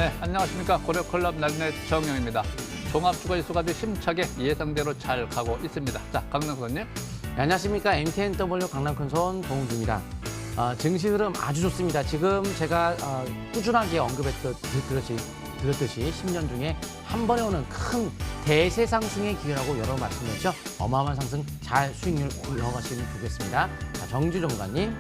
네, 안녕하십니까. 고려클럽 날net 정영입니다. 종합주가지수가 아주 힘차게 예상대로 잘 가고 있습니다. 자, 강남선님. 네, 안녕하십니까. MTNW 강남큰손 동주입니다. 증시 흐름 아주 좋습니다. 지금 제가 꾸준하게 들었듯이 10년 중에 한 번에 오는 큰 대세 상승의 기회라고 여러 번 말씀드렸죠. 어마어마한 상승 잘 수익률 이어가시면 좋겠습니다. 자, 정주 전문가님.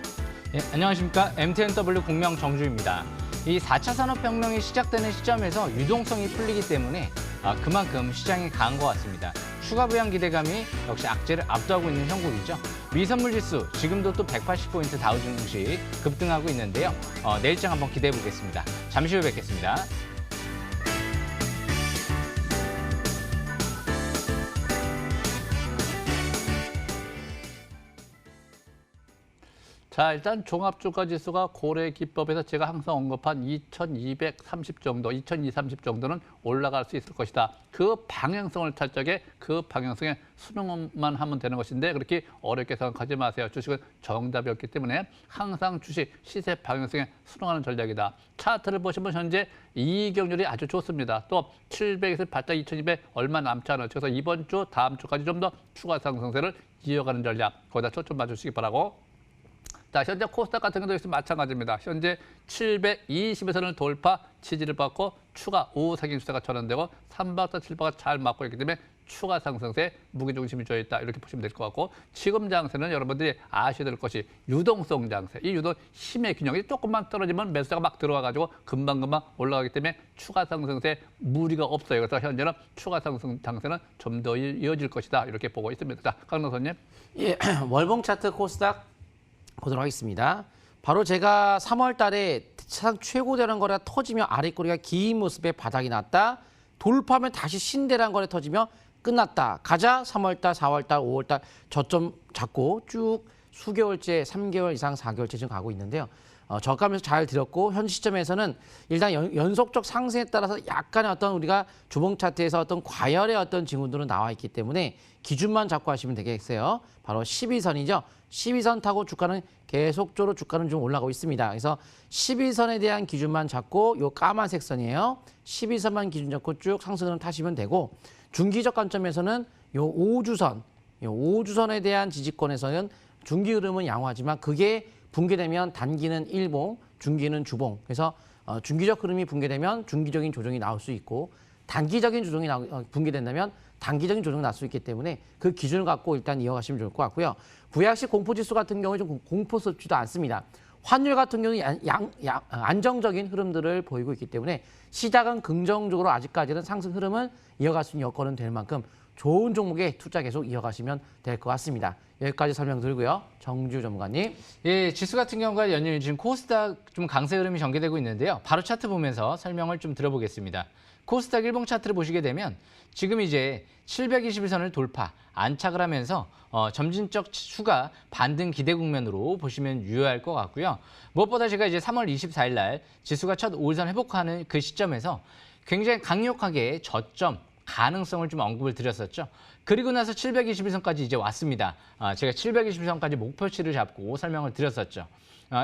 네, 안녕하십니까. MTNW 공명 정주입니다. 이 4차 산업혁명이 시작되는 시점에서 유동성이 풀리기 때문에 그만큼 시장이 강한 것 같습니다. 추가 부양 기대감이 역시 악재를 압도하고 있는 형국이죠. 미선물 지수 지금도 또 180포인트 다우 증시 급등하고 있는데요. 내일장 한번 기대해 보겠습니다. 잠시 후에 뵙겠습니다. 자, 일단 종합주가지수가 고래 기법에서 제가 항상 언급한 2230 정도, 2230 정도는 올라갈 수 있을 것이다. 그 방향성을 탈 적에 그 방향성에 순응만 하면 되는 것인데 그렇게 어렵게 생각하지 마세요. 주식은 정답이 없기 때문에 항상 주식 시세 방향성에 순응하는 전략이다. 차트를 보시면 현재 이익률이 아주 좋습니다. 또 700에서 바짝 2200 얼마 남지 않아요. 그래서 이번 주, 다음 주까지 좀 더 추가 상승세를 이어가는 전략, 거기다 초점 맞추시기 바라고. 자, 현재 코스닥 같은 경우도 역시 마찬가지입니다. 현재 720에서는 돌파 지지를 받고 추가 우상향 추세가 전환되고 3박자 7박가 잘 맞고 있기 때문에 추가 상승세 무게중심이 져 있다. 이렇게 보시면 될 것 같고 지금 장세는 여러분들이 아셔야 될 것이 유동성 장세. 이 유동 힘의 균형이 조금만 떨어지면 매수자가 막 들어와가지고 금방금방 올라가기 때문에 추가 상승세 무리가 없어요. 그래서 현재는 추가 상승 장세는 좀 더 이어질 것이다. 이렇게 보고 있습니다. 자, 강릉선님. 예, 월봉 차트 코스닥 보도록 하겠습니다. 바로 제가 3월 달에 세상 최고대라는 거래가 터지며 아랫꼬리가 긴 모습의 바닥이 났다. 돌파하면 다시 신대라는 거래 터지며 끝났다. 가자 3월 달, 4월 달, 5월 달 저점 잡고 쭉 수개월째, 3개월 이상, 4개월째 지금 가고 있는데요. 저가면서 잘 들었고 현 시점에서는 일단 연속적 상승에 따라서 약간의 어떤 우리가 주봉 차트에서 어떤 과열의 어떤 징후들은 나와 있기 때문에 기준만 잡고 하시면 되겠어요. 바로 12선이죠. 12선 타고 주가는 계속적으로 주가는 좀 올라가고 있습니다. 그래서 12선에 대한 기준만 잡고 요 까만색 선이에요. 12선만 기준 잡고 쭉 상승을 타시면 되고 중기적 관점에서는 요 5주선, 요 5주선에 대한 지지권에서는 중기 흐름은 양호하지만 그게 붕괴되면 단기는 일봉, 중기는 주봉. 그래서 중기적 흐름이 붕괴되면 중기적인 조정이 나올 수 있고 단기적인 조정이 붕괴된다면 단기적인 조정이 날 수 있기 때문에 그 기준을 갖고 일단 이어가시면 좋을 것 같고요. 부양식 공포지수 같은 경우에 좀 공포스럽지도 않습니다. 환율 같은 경우는 안정적인 흐름들을 보이고 있기 때문에 시작은 긍정적으로 아직까지는 상승 흐름은 이어갈 수 있는 여건은 될 만큼 좋은 종목에 투자 계속 이어가시면 될 것 같습니다. 여기까지 설명드리고요. 정주 전문가님. 예, 지수 같은 경우가 연일 지금 코스닥 좀 강세 흐름이 전개되고 있는데요. 바로 차트 보면서 설명을 좀 들어보겠습니다. 코스닥 일봉 차트를 보시게 되면 지금 이제 721선을 돌파, 안착을 하면서 점진적 추가 반등 기대 국면으로 보시면 유효할 것 같고요. 무엇보다 제가 이제 3월 24일 날 지수가 첫 5일선 회복하는 그 시점에서 굉장히 강력하게 저점 가능성을 좀 언급을 드렸었죠. 그리고 나서 721선까지 이제 왔습니다. 제가 721선까지 목표치를 잡고 설명을 드렸었죠.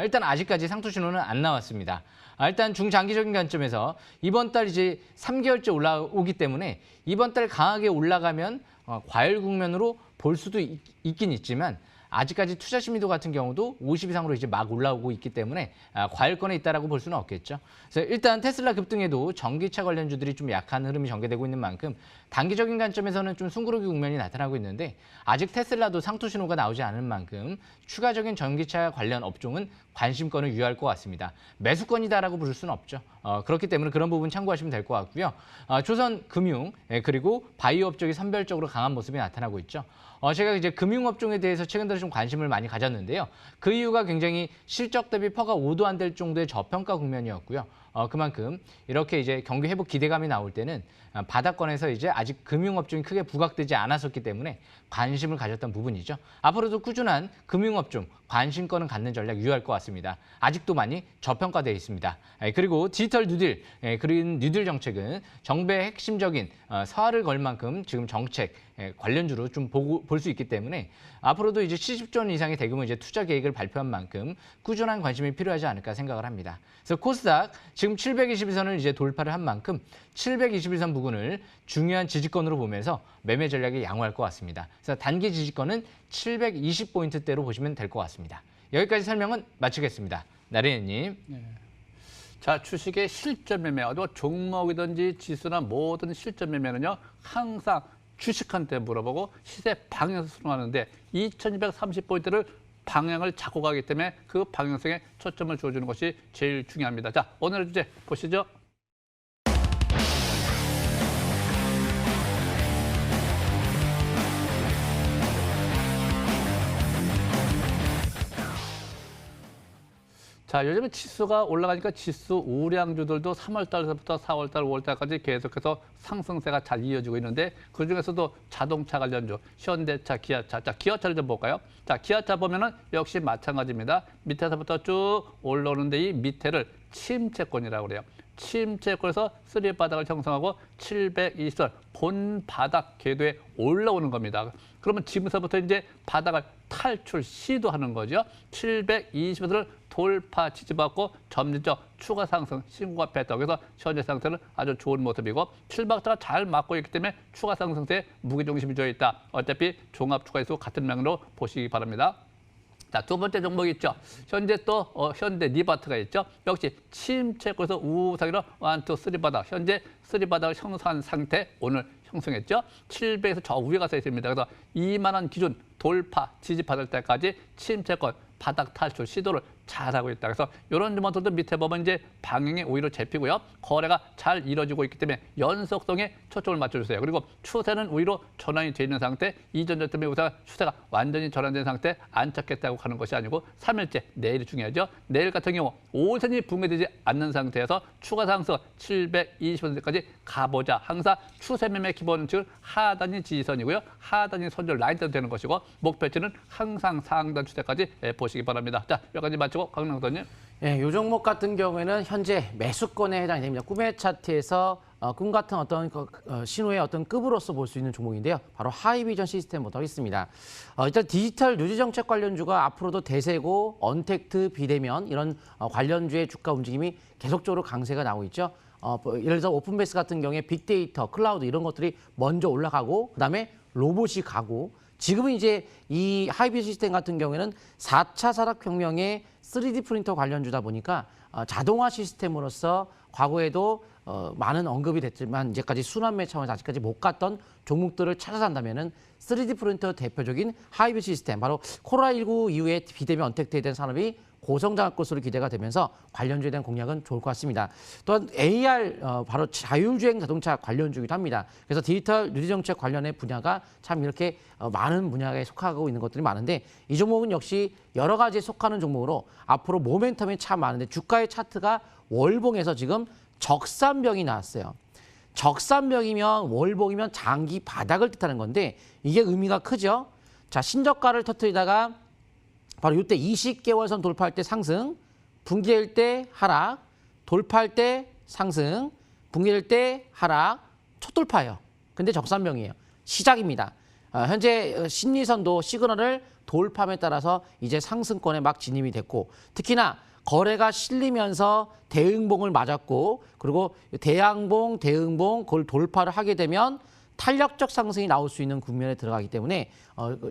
일단 아직까지 상투 신호는 안 나왔습니다. 일단 중장기적인 관점에서 이번 달 이제 3개월째 올라오기 때문에 이번 달 강하게 올라가면 과열 국면으로 볼 수도 있긴 있지만 아직까지 투자 심리도 같은 경우도 50 이상으로 이제 막 올라오고 있기 때문에 과열권에 있다라고 볼 수는 없겠죠. 그래서 일단 테슬라 급등에도 전기차 관련주들이 좀 약한 흐름이 전개되고 있는 만큼 단기적인 관점에서는 좀 숨구르기 국면이 나타나고 있는데 아직 테슬라도 상투 신호가 나오지 않은 만큼 추가적인 전기차 관련 업종은 관심권을 유효할 것 같습니다. 매수권이다라고 부를 수는 없죠. 그렇기 때문에 그런 부분 참고하시면 될 것 같고요. 조선금융 그리고 바이오 업종이 선별적으로 강한 모습이 나타나고 있죠. 제가 이제 금융업종에 대해서 최근 들어 좀 관심을 많이 가졌는데요. 그 이유가 굉장히 실적 대비 퍼가 5도 안 될 정도의 저평가 국면이었고요. 그만큼 이렇게 이제 경기 회복 기대감이 나올 때는 바닥권에서 이제 아직 금융업종이 크게 부각되지 않았었기 때문에 관심을 가졌던 부분이죠. 앞으로도 꾸준한 금융업종 관심권은 갖는 전략 유효할 것 같습니다. 아직도 많이 저평가되어 있습니다. 그리고 디지털 뉴딜, 그린 뉴딜 정책은 정부의 핵심적인 서화를 걸 만큼 지금 정책 관련주로 좀 볼 수 있기 때문에 앞으로도 이제 70조 원 이상의 대규모 이제 투자 계획을 발표한 만큼 꾸준한 관심이 필요하지 않을까 생각을 합니다. 그래서 코스닥 지금 지금 721선을 이제 돌파를 한 만큼 721선 부근을 중요한 지지권으로 보면서 매매 전략이 양호할 것 같습니다. 그래서 단기 지지권은 720포인트대로 보시면 될 것 같습니다. 여기까지 설명은 마치겠습니다. 나래님. 자, 주식의 실전 매매, 어디 종목이든지 지수나 모든 실전 매매는요, 항상 주식한테 물어보고 시세 방향에서 수능하는데 2230포인트를 방향을 잡고 가기 때문에 그 방향성에 초점을 주어주는 것이 제일 중요합니다. 자, 오늘의 주제 보시죠. 자, 요즘에 지수가 올라가니까 지수 우량주들도 3월 달부터 4월 달, 5월 달까지 계속해서 상승세가 잘 이어지고 있는데 그중에서도 자동차 관련주, 현대차, 기아차. 자, 기아차를 좀 볼까요? 자, 기아차 보면은 역시 마찬가지입니다. 밑에서부터 쭉 올라오는데 이 밑에를 침체권이라고 그래요. 침체권에서 쓰리 바닥을 형성하고 720선 본 바닥 궤도에 올라오는 겁니다. 그러면 지금서부터 이제 바닥을 탈출 시도하는 거죠. 720선을 돌파 지지받고 점진적 추가 상승 신고가 뺐다. 그래서 현재 상태는 아주 좋은 모습이고 7박자가 잘 맞고 있기 때문에 추가 상승세에 무게중심이 되어 있다. 어차피 종합추가지수 같은 맥락으로 보시기 바랍니다. 자, 두 번째 종목이 있죠. 현재 또 현대 니바트가 있죠. 역시 침체권에서 우상으로 1, 2, 3 바닥. 현재 3 바닥을 형성한 상태 오늘 형성했죠. 700에서 저 위에 가서 있습니다. 그래서 2만 원 기준 돌파 지지받을 때까지 침체권 바닥 탈출 시도를 잘하고 있다. 그래서 이런 주목들도 밑에 보면 이제 방향이 오히려 잡히고요. 거래가 잘 이루어지고 있기 때문에 연속성에 초점을 맞춰주세요. 그리고 추세는 오히려 전환이 돼 있는 상태, 이전 때문에 추세가 완전히 전환된 상태 안착했다고 하는 것이 아니고 3일째 내일이 중요하죠. 내일 같은 경우 5선이 붕괴되지 않는 상태에서 추가 상승 720선까지 가보자. 항상 추세 매매 기본칙은 하단이 지지선이고요. 하단이 손절 라인대로 되는 것이고 목표치는 항상 상단 추세까지 보시기 바랍니다. 자, 여기까지 마치고 강남선님. 예, 이 종목 같은 경우에는 현재 매수권에 해당이 됩니다. 꿈의 차트에서 꿈 같은 어떤 신호의 어떤 급으로서 볼 수 있는 종목인데요. 바로 하이비전 시스템 보도록 하겠습니다. 일단 디지털 뉴스 정책 관련주가 앞으로도 대세고 언택트, 비대면 이런 관련주의 주가 움직임이 계속적으로 강세가 나오고 있죠. 예를 들어서 오픈베이스 같은 경우에 빅데이터, 클라우드 이런 것들이 먼저 올라가고 그다음에 로봇이 가고 지금은 이제 이 하이비전 시스템 같은 경우에는 4차 산업혁명의 3D 프린터 관련주다 보니까 자동화 시스템으로서 과거에도 많은 언급이 됐지만 이제까지 순환매 차원에서 아직까지 못 갔던 종목들을 찾아서 한다면은 3D 프린터 대표적인 하이비전 시스템, 바로 코로나19 이후에 비대면 언택트에 대한 산업이 고성장할 것으로 기대가 되면서 관련주에 대한 공략은 좋을 것 같습니다. 또한 AR, 바로 자율주행 자동차 관련주이기도 합니다. 그래서 디지털 뉴스 정책 관련의 분야가 참 이렇게 많은 분야에 속하고 있는 것들이 많은데 이 종목은 역시 여러 가지에 속하는 종목으로 앞으로 모멘텀이 참 많은데 주가의 차트가 월봉에서 지금 적산병이 나왔어요. 적산병이면 월봉이면 장기 바닥을 뜻하는 건데 이게 의미가 크죠. 자, 신저가를 터뜨리다가 바로 이때 20개월선 돌파할 때 상승, 붕괴일 때 하락, 돌파할 때 상승, 붕괴일 때 하락, 첫 돌파예요. 근데 적산병이에요. 시작입니다. 현재 심리선도 시그널을 돌파함에 따라서 이제 상승권에 막 진입이 됐고 특히나 거래가 실리면서 대응봉을 맞았고 그리고 대양봉, 대응봉 그걸 돌파를 하게 되면 탄력적 상승이 나올 수 있는 국면에 들어가기 때문에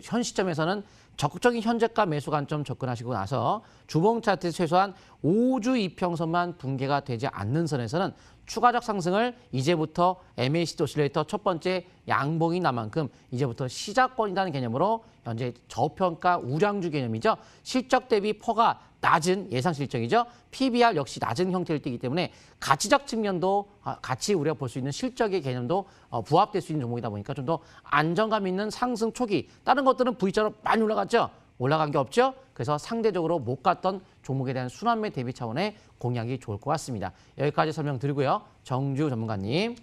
현 시점에서는 적극적인 현재가 매수 관점 접근하시고 나서 주봉 차트에서 최소한 5주 이평선만 붕괴가 되지 않는 선에서는 추가적 상승을 이제부터 MACD 오실레이터 첫 번째 양봉이 난 만큼 이제부터 시작권이라는 개념으로 현재 저평가 우량주 개념이죠. 실적 대비 퍼가 낮은 예상 실적이죠. PBR 역시 낮은 형태를 띠기 때문에 가치적 측면도 같이 우리가 볼 수 있는 실적의 개념도 부합될 수 있는 종목이다 보니까 좀 더 안정감 있는 상승 초기. 다른 것들은 V자로 많이 올라갔죠. 올라간 게 없죠. 그래서 상대적으로 못 갔던 종목에 대한 순환매 대비 차원의 공략이 좋을 것 같습니다. 여기까지 설명드리고요. 정주 전문가님.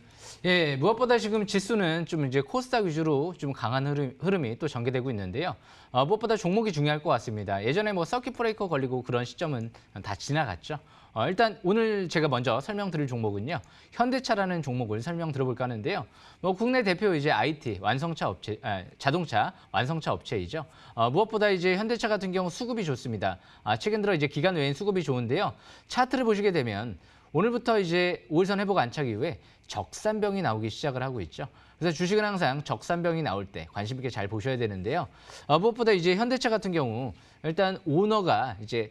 예, 무엇보다 지금 지수는 좀 이제 코스닥 위주로 좀 강한 흐름이 또 전개되고 있는데요. 무엇보다 종목이 중요할 것 같습니다. 예전에 뭐 서킷 브레이커 걸리고 그런 시점은 다 지나갔죠. 일단 오늘 제가 먼저 설명드릴 종목은요. 현대차라는 종목을 설명드려볼까 하는데요. 뭐 국내 대표 이제 IT 완성차 업체, 자동차 완성차 업체이죠. 무엇보다 이제 현대차 같은 경우 수급이 좋습니다. 최근 들어 이제 기간 외인 수급이 좋은데요. 차트를 보시게 되면 오늘부터 이제 5일선 회복 안착 이후에 적산병이 나오기 시작을 하고 있죠. 그래서 주식은 항상 적산병이 나올 때 관심 있게 잘 보셔야 되는데요. 무엇보다 이제 현대차 같은 경우 일단 오너가 이제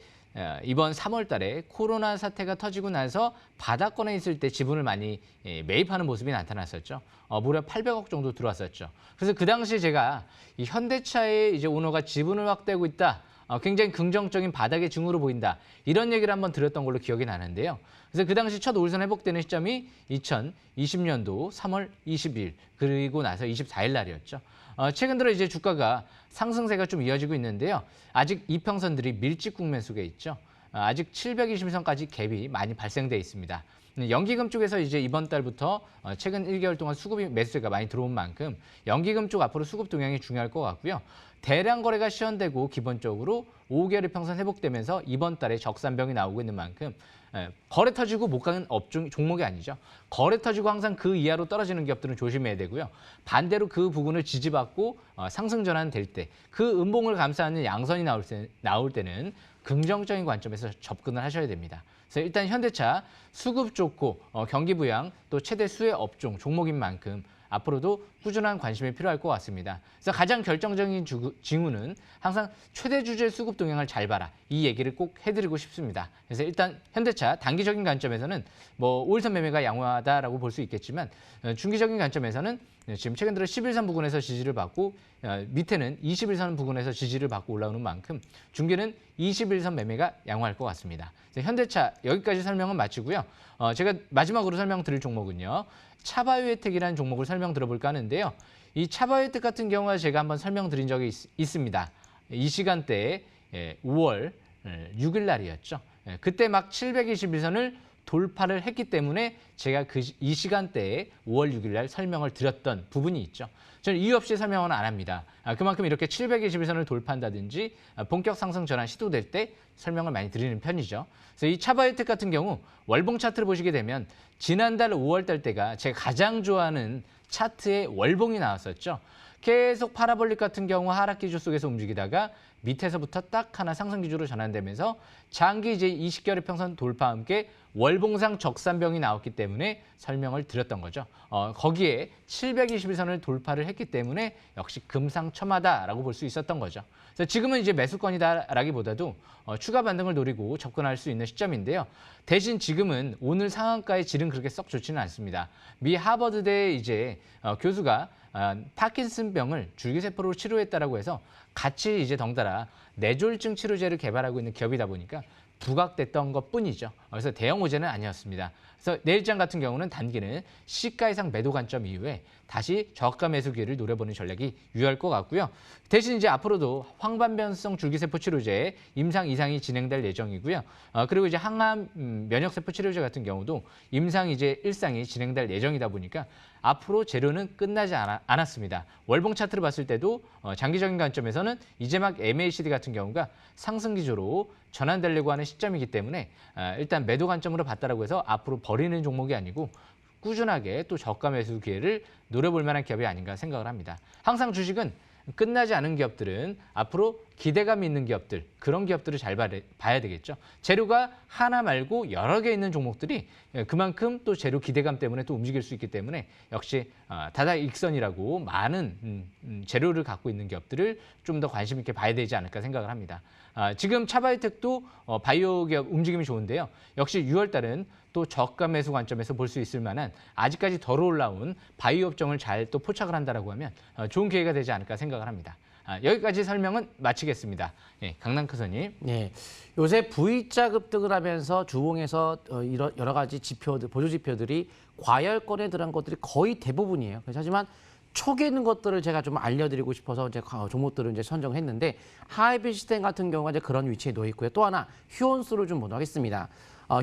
이번 3월 달에 코로나 사태가 터지고 나서 바닥권에 있을 때 지분을 많이 매입하는 모습이 나타났었죠. 무려 800억 정도 들어왔었죠. 그래서 그 당시에 제가 이 현대차의 이제 오너가 지분을 확대하고 있다. 굉장히 긍정적인 바닥의 징후로 보인다. 이런 얘기를 한번 드렸던 걸로 기억이 나는데요. 그래서 그 당시 첫 5일선 회복되는 시점이 2020년도 3월 20일 그리고 나서 24일 날이었죠. 최근 들어 이제 주가가 상승세가 좀 이어지고 있는데요. 아직 이평선들이 밀집 국면 속에 있죠. 아직 720선까지 갭이 많이 발생돼 있습니다. 연기금 쪽에서 이제 이번 달부터 최근 1개월 동안 수급이 매수세가 많이 들어온 만큼 연기금 쪽 앞으로 수급 동향이 중요할 것 같고요. 대량 거래가 시현되고 기본적으로 5개월의 평선 회복되면서 이번 달에 적산병이 나오고 있는 만큼 거래 터지고 못 가는 업종 종목이 아니죠. 거래 터지고 항상 그 이하로 떨어지는 기업들은 조심해야 되고요. 반대로 그 부분을 지지받고 상승 전환될 때 그 음봉을 감싸는 양선이 나올 때는 긍정적인 관점에서 접근을 하셔야 됩니다. 그래서 일단 현대차 수급 좋고 경기 부양 또 최대 수혜 업종 종목인 만큼 앞으로도 꾸준한 관심이 필요할 것 같습니다. 그래서 가장 결정적인 징후는 항상 최대 주제 수급 동향을 잘 봐라. 이 얘기를 꼭 해드리고 싶습니다. 그래서 일단 현대차 단기적인 관점에서는 뭐 5일선 매매가 양호하다라고 볼 수 있겠지만 중기적인 관점에서는 지금 최근 들어 11선 부근에서 지지를 받고 밑에는 21선 부근에서 지지를 받고 올라오는 만큼 중기는 21선 매매가 양호할 것 같습니다. 현대차 여기까지 설명은 마치고요. 제가 마지막으로 설명드릴 종목은요. 차바이오텍이라는 종목을 설명 들어볼까 하는데요. 이 차바이오텍 같은 경우가 제가 한번 설명드린 적이 있습니다. 이 시간대에 5월 6일 날이었죠. 그때 막 721선을 돌파를 했기 때문에 제가 이 시간대에 5월 6일 날 설명을 드렸던 부분이 있죠. 저는 이유 없이 설명은 안 합니다. 그만큼 이렇게 721선을 돌파한다든지 본격 상승 전환 시도될 때 설명을 많이 드리는 편이죠. 그래서 이 차바이오텍 같은 경우 월봉 차트를 보시게 되면 지난달 5월 달 때가 제가 가장 좋아하는 차트에 월봉이 나왔었죠. 계속 파라볼릭 같은 경우 하락 기조 속에서 움직이다가 밑에서부터 딱 하나 상승 기조로 전환되면서 장기 이제 20개월의 평선 돌파와 함께 월봉상 적산병이 나왔기 때문에 설명을 드렸던 거죠. 거기에 721선을 돌파를 했기 때문에 역시 금상첨화다라고 볼 수 있었던 거죠. 그래서 지금은 이제 매수권이다라기보다도 추가 반등을 노리고 접근할 수 있는 시점인데요. 대신 지금은 오늘 상한가의 질은 그렇게 썩 좋지는 않습니다. 미 하버드대 이제 교수가 파킨슨병을 줄기세포로 치료했다라고 해서 같이 이제 덩달아 뇌졸중 치료제를 개발하고 있는 기업이다 보니까 부각됐던 것뿐이죠. 그래서 대형 호재는 아니었습니다. 그래서 내일장 같은 경우는 단기는 시가 이상 매도 관점 이후에 다시 저가 매수 기회를 노려보는 전략이 유효할 것 같고요. 대신 이제 앞으로도 황반변성 줄기세포 치료제 임상 2상이 진행될 예정이고요. 그리고 이제 항암 면역세포 치료제 같은 경우도 임상 이제 1상이 진행될 예정이다 보니까 앞으로 재료는 끝나지 않았습니다. 월봉 차트를 봤을 때도 장기적인 관점에서는 이제 막 MACD 같은 경우가 상승 기조로 전환되려고 하는 시점이기 때문에 일단 매도 관점으로 봤다라고 해서 앞으로 버리는 종목이 아니고 꾸준하게 또 저가 매수 기회를 노려볼 만한 기업이 아닌가 생각을 합니다. 항상 주식은 끝나지 않은 기업들은 앞으로 기대감 있는 기업들, 그런 기업들을 잘 봐야 되겠죠. 재료가 하나 말고 여러 개 있는 종목들이 그만큼 또 재료 기대감 때문에 또 움직일 수 있기 때문에 역시 다다익선이라고 많은 재료를 갖고 있는 기업들을 좀 더 관심 있게 봐야 되지 않을까 생각을 합니다. 지금 차바이오텍도 바이오 기업 움직임이 좋은데요. 역시 6월 달은 또 저가 매수 관점에서 볼 수 있을 만한 아직까지 덜 올라온 바이오 업종을 잘 또 포착을 한다라고 하면 좋은 기회가 되지 않을까 생각을 합니다. 여기까지 설명은 마치겠습니다. 강남크선님. 네, 요새 V자 급등을 하면서 주봉에서 여러 가지 지표들, 보조 지표들이 과열권에 들어간 것들이 거의 대부분이에요. 하지만 촉에 있는 것들을 제가 좀 알려드리고 싶어서 이제 종목들을 이제 선정했는데 하이비 시스템 같은 경우가 이제 그런 위치에 놓여 있고요. 또 하나 휴온스를 좀 보도록 하겠습니다.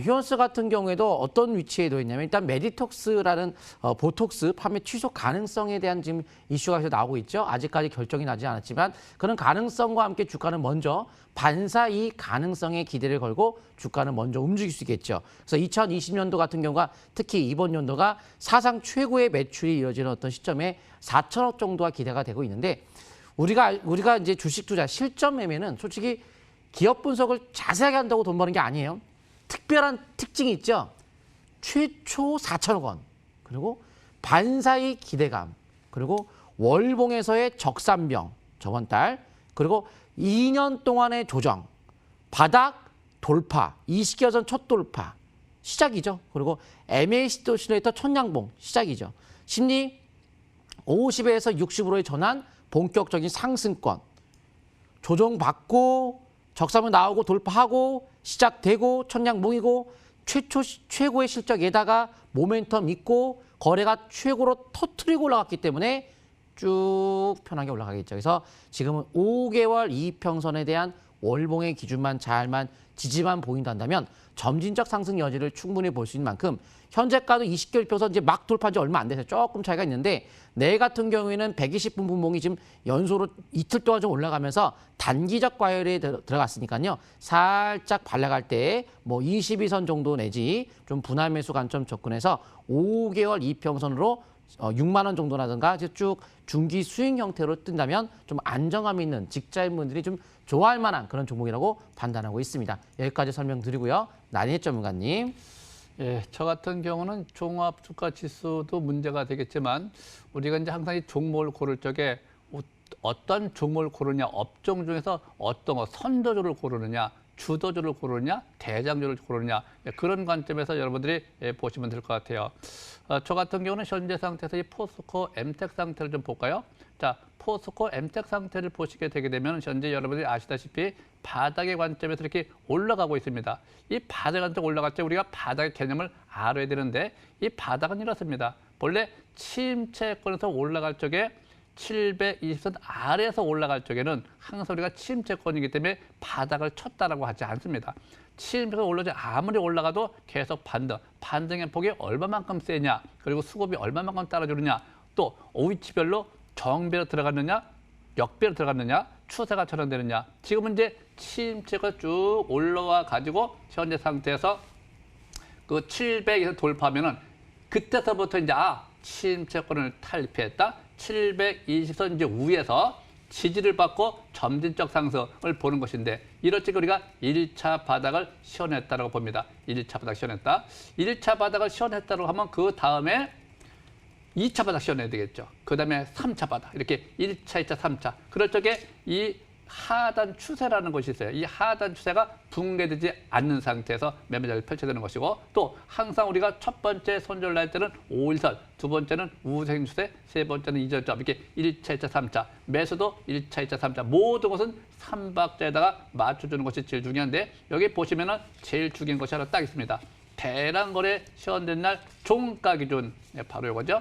휴온스 같은 경우에도 어떤 위치에 놓여 있냐면 일단 메디톡스라는 보톡스 판매 취소 가능성에 대한 지금 이슈가 계속 나오고 있죠. 아직까지 결정이 나지 않았지만 그런 가능성과 함께 주가는 먼저 반사 이 가능성에 기대를 걸고 주가는 먼저 움직일 수 있겠죠. 그래서 2020년도 같은 경우가 특히 이번 연도가 사상 최고의 매출이 이어지는 어떤 시점에 4천억 정도가 기대가 되고 있는데 우리가 이제 주식 투자 실전 매매는 솔직히 기업 분석을 자세하게 한다고 돈 버는 게 아니에요. 특별한 특징이 있죠. 최초 4천억 원, 그리고 반사이 기대감, 그리고 월봉에서의 적산병 저번 달, 그리고 2년 동안의 조정, 바닥 돌파, 이시켜선 첫 돌파 시작이죠. 그리고 MACD 오실레이터 천냥봉 시작이죠. 심리 50에서 60으로의 전환, 본격적인 상승권. 조정받고 적산면 나오고 돌파하고 시작되고 천냥봉이고 최고의 실적에다가 모멘텀 있고 거래가 최고로 터트리고 올라갔기 때문에 쭉 편하게 올라가겠죠. 그래서 지금은 5개월 이평선에 대한 월봉의 기준만 잘만 지지만 보인다면 점진적 상승 여지를 충분히 볼 수 있는 만큼 현재가도 20개월 이평선 이제 막 돌파한 지 얼마 안 돼서 조금 차이가 있는데 내일 같은 경우에는 120분 분봉이 지금 연소로 이틀 동안 좀 올라가면서 단기적 과열에 들어갔으니까요. 살짝 발라갈 때 뭐 22선 정도 내지 좀 분할 매수 관점 접근해서 5개월 이평선으로 6만 원 정도라든가 쭉 중기 수익 형태로 뜬다면 좀 안정감 있는 직자인분들이 좀 좋아할 만한 그런 종목이라고 판단하고 있습니다. 여기까지 설명드리고요. 나니엘 전문가님. 예, 저 같은 경우는 종합 주가 지수도 문제가 되겠지만 우리가 이제 항상 이 종목을 고를 적에 어떤 종목을 고르냐, 업종 중에서 어떤 거 선도주를 고르느냐, 주도주를 고르느냐, 대장주를 고르느냐 그런 관점에서 여러분들이 보시면 될 것 같아요. 저 같은 경우는 현재 상태에서 이 포스코 엠텍 상태를 좀 볼까요? 자, 포스코 엠텍 상태를 보시게 되게 되면 현재 여러분들이 아시다시피 바닥의 관점에서 이렇게 올라가고 있습니다. 이 바닥 관점 올라갈 때 우리가 바닥의 개념을 알아야 되는데 이 바닥은 이렇습니다. 본래 침체권에서 올라갈 적에 720선 아래에서 올라갈 적에는 항상 우리가 침체권이기 때문에 바닥을 쳤다라고 하지 않습니다. 침체가 올라오지 아무리 올라가도 계속 반등의 폭이 얼마만큼 세냐, 그리고 수급이 얼마만큼 따라주느냐, 또 위치별로 정배로 들어갔느냐, 역배로 들어갔느냐, 추세가 전환되느냐. 지금은 이제 침체가 쭉 올라와 가지고 현재 상태에서 그 700에서 돌파하면은 그때서부터 이제 침체권을 탈피했다. 720선 이제 위에서 지지를 받고 점진적 상승을 보는 것인데 이럴 때 우리가 1차 바닥을 시원했다고 봅니다. 1차 바닥 시원했다. 1차 바닥을 시원했다고 하면 그 다음에 2차 바닥 시원해야 되겠죠. 그 다음에 3차 바닥. 이렇게 1차, 2차, 3차. 그럴 적에 이 하단 추세라는 것이 있어요. 이 하단 추세가 붕괴되지 않는 상태에서 매매자를 펼쳐야 되는 것이고 또 항상 우리가 첫 번째 손절 날 때는 5일선, 두 번째는 우생 추세, 세 번째는 이전점 이렇게 1차, 2차, 3차 매수도 1차, 2차, 3차 모든 것은 3박자에다가 맞춰주는 것이 제일 중요한데 여기 보시면은 제일 중요한 것이 하나 딱 있습니다. 대량거래 시원된 날 종가 기준 바로 이거죠.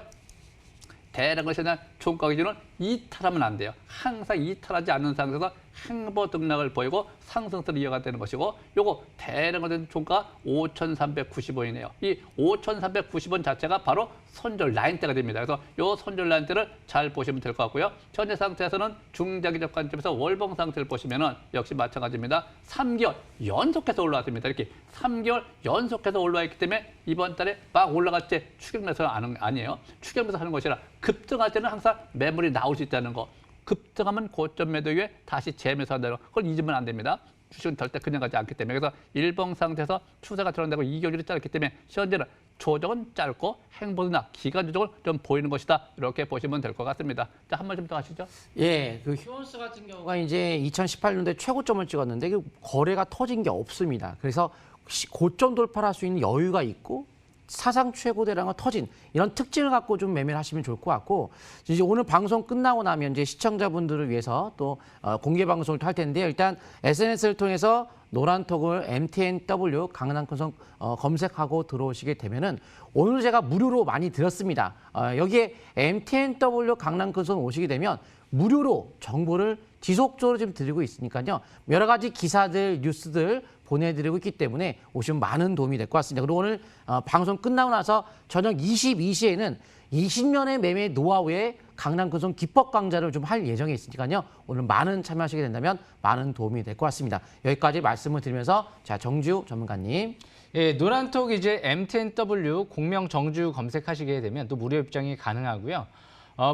대량 것이 날 종가 기준은 이탈하면 안 돼요. 항상 이탈하지 않는 상태에서 행보 등락을 보이고 상승세를 이어가야 되는 것이고 요거 대량 것의 종가 5,390원이네요. 이 5,390원 자체가 바로 손절 라인대가 됩니다. 그래서 요 손절 라인대를 잘 보시면 될 것 같고요. 현재 상태에서는 중장기적 관점에서 월봉 상태를 보시면은 역시 마찬가지입니다. 3개월 연속해서 올라왔습니다. 이렇게 3개월 연속해서 올라왔기 때문에 이번 달에 막 올라갈 때 추격 매수가 아니에요. 추격 매수 하는 것이라 급등할 때는 항상 매물이 나올 수 있다는 거. 급등하면 고점 매도 이후에 다시 재매수한다는 거. 그걸 잊으면 안 됩니다. 주식은 절대 그냥 가지 않기 때문에. 그래서 일봉 상태에서 추세가 전환되고 2개월이 짧기 때문에 현재는 조정은 짧고 행보나 기간 조정을 좀 보이는 것이다. 이렇게 보시면 될 것 같습니다. 자, 한 말씀 더 하시죠. 예, 그 휴원스 같은 경우가 이제 2018년도에 최고점을 찍었는데 그 거래가 터진 게 없습니다. 그래서 고점 돌파할 수 있는 여유가 있고 사상 최고대량은 터진 이런 특징을 갖고 좀 매매를 하시면 좋을 것 같고 이제 오늘 방송 끝나고 나면 이제 시청자분들을 위해서 또 공개 방송을 할 텐데 일단 SNS를 통해서 노란톡을 MTNW 강남큰성 검색하고 들어오시게 되면은 오늘 제가 무료로 많이 드렸습니다. 여기에 MTNW 강남큰성 오시게 되면 무료로 정보를 지속적으로 지금 드리고 있으니까요. 여러 가지 기사들, 뉴스들 보내드리고 있기 때문에 오시면 많은 도움이 될 것 같습니다. 그리고 오늘 방송 끝나고 나서 저녁 22시에는 20년의 매매 노하우의 강남근성 기법 강좌를 좀 할 예정에 있으니까요. 오늘 많은 참여하시게 된다면 많은 도움이 될 것 같습니다. 여기까지 말씀을 드리면서 자 정주 전문가님. 예, 노란톡 이제 MTNW 공명 정주 검색하시게 되면 또 무료 입장이 가능하고요.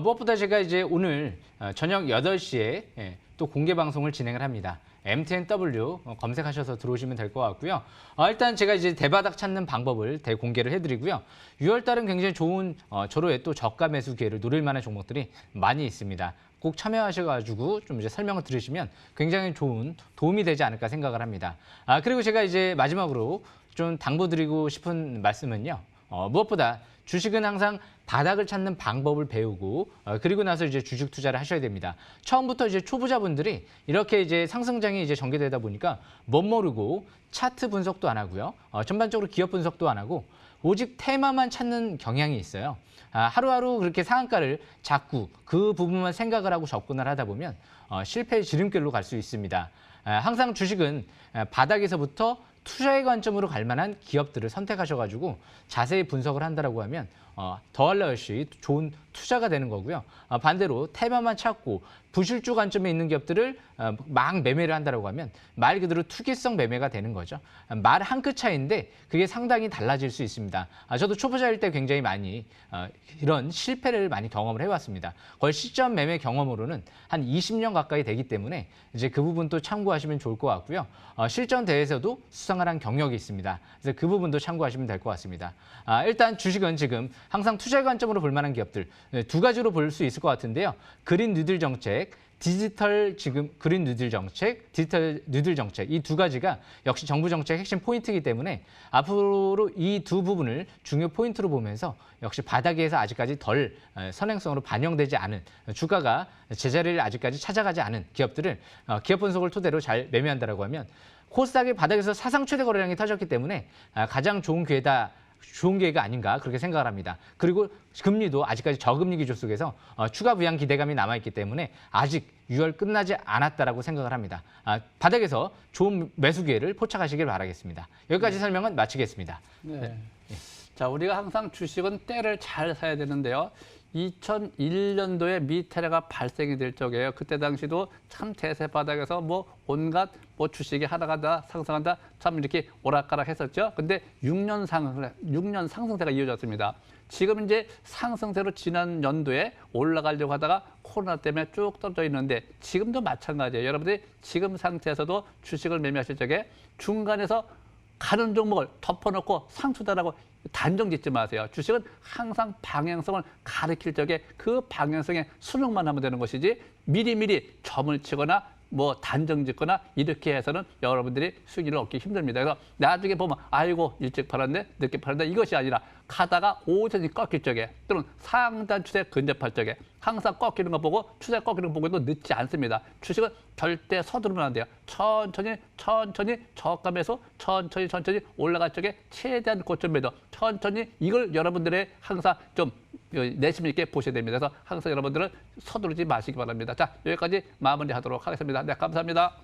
무엇보다 제가 이제 오늘 저녁 8시에 또 공개 방송을 진행을 합니다. MTNW 검색하셔서 들어오시면 될 것 같고요. 일단 제가 이제 대바닥 찾는 방법을 대공개를 해드리고요. 6월 달은 굉장히 좋은 절호의 또 저가 매수 기회를 노릴 만한 종목들이 많이 있습니다. 꼭 참여하셔가지고 좀 이제 설명을 들으시면 굉장히 좋은 도움이 되지 않을까 생각을 합니다. 그리고 제가 이제 마지막으로 좀 당부드리고 싶은 말씀은요. 무엇보다 주식은 항상 바닥을 찾는 방법을 배우고 그리고 나서 이제 주식 투자를 하셔야 됩니다. 처음부터 이제 초보자분들이 이렇게 이제 상승장이 이제 전개되다 보니까 못 모르고 차트 분석도 안 하고요. 전반적으로 기업 분석도 안 하고 오직 테마만 찾는 경향이 있어요. 하루하루 그렇게 상한가를 잡고 그 부분만 생각을 하고 접근을 하다 보면 실패의 지름길로 갈 수 있습니다. 항상 주식은 바닥에서부터 투자의 관점으로 갈 만한 기업들을 선택하셔가지고 자세히 분석을 한다라고 하면 더할 나위 없이 좋은 투자가 되는 거고요. 반대로 테마만 찾고 부실주 관점에 있는 기업들을 막 매매를 한다라고 하면 말 그대로 투기성 매매가 되는 거죠. 말 한 끗 차이인데 그게 상당히 달라질 수 있습니다. 저도 초보자일 때 굉장히 많이 이런 실패를 많이 경험을 해왔습니다. 거의 시점 매매 경험으로는 한 20년 가까이 되기 때문에 이제 그 부분도 참고하시면 좋을 것 같고요. 실전 대회에서도 수상을 한 경력이 있습니다. 그래서 그 부분도 참고하시면 될 것 같습니다. 일단 주식은 지금 항상 투자 관점으로 볼 만한 기업들 두 가지로 볼 수 있을 것 같은데요. 그린 뉴딜 정책, 디지털 그린 뉴딜 정책, 디지털 뉴딜 정책 이 두 가지가 역시 정부 정책 핵심 포인트이기 때문에 앞으로 이 두 부분을 중요 포인트로 보면서 역시 바닥에서 아직까지 덜 선행성으로 반영되지 않은 주가가 제자리를 아직까지 찾아가지 않은 기업들을 기업 분석을 토대로 잘 매매한다라고 하면 코스닥이 바닥에서 사상 최대 거래량이 터졌기 때문에 가장 좋은 기회가 아닌가 그렇게 생각을 합니다. 그리고 금리도 아직까지 저금리 기조 속에서 추가 부양 기대감이 남아있기 때문에 아직 6월 끝나지 않았다라고 생각을 합니다. 바닥에서 좋은 매수 기회를 포착하시길 바라겠습니다. 여기까지 설명은 마치겠습니다. 네. 자, 우리가 항상 주식은 때를 잘 사야 되는데요. 2001년도에 미테라가 발생이 될 적이에요. 그때 당시도 참 대세 바닥에서 뭐 온갖 뭐 주식이 하다가 다 상승한다 참 이렇게 오락가락 했었죠. 근데 6년 상승세가 이어졌습니다. 지금 이제 상승세로 지난 연도에 올라가려고 하다가 코로나 때문에 쭉 떨어져 있는데 지금도 마찬가지예요. 여러분들이 지금 상태에서도 주식을 매매하실 적에 중간에서 가는 종목을 덮어놓고 상투다라고 단정 짓지 마세요. 주식은 항상 방향성을 가리킬 적에 그 방향성에 순응만 하면 되는 것이지 미리미리 점을 치거나 뭐 단정 짓거나 이렇게 해서는 여러분들이 수익을 얻기 힘듭니다. 그래서 나중에 보면 아이고 일찍 팔았네 늦게 팔았네 이것이 아니라 가다가 오전이 꺾일 적에 또는 상단 추세 근접할 적에 항상 꺾이는 거 보고 추세 꺾이는 거 보고도 늦지 않습니다. 주식은 절대 서두르면 안 돼요. 천천히 저가 매수 천천히 올라갈 적에 최대한 고점 매도 천천히 이걸 여러분들의 항상 좀 내심 있게 보셔야 됩니다. 그래서 항상 여러분들은 서두르지 마시기 바랍니다. 자, 여기까지 마무리하도록 하겠습니다. 네, 감사합니다.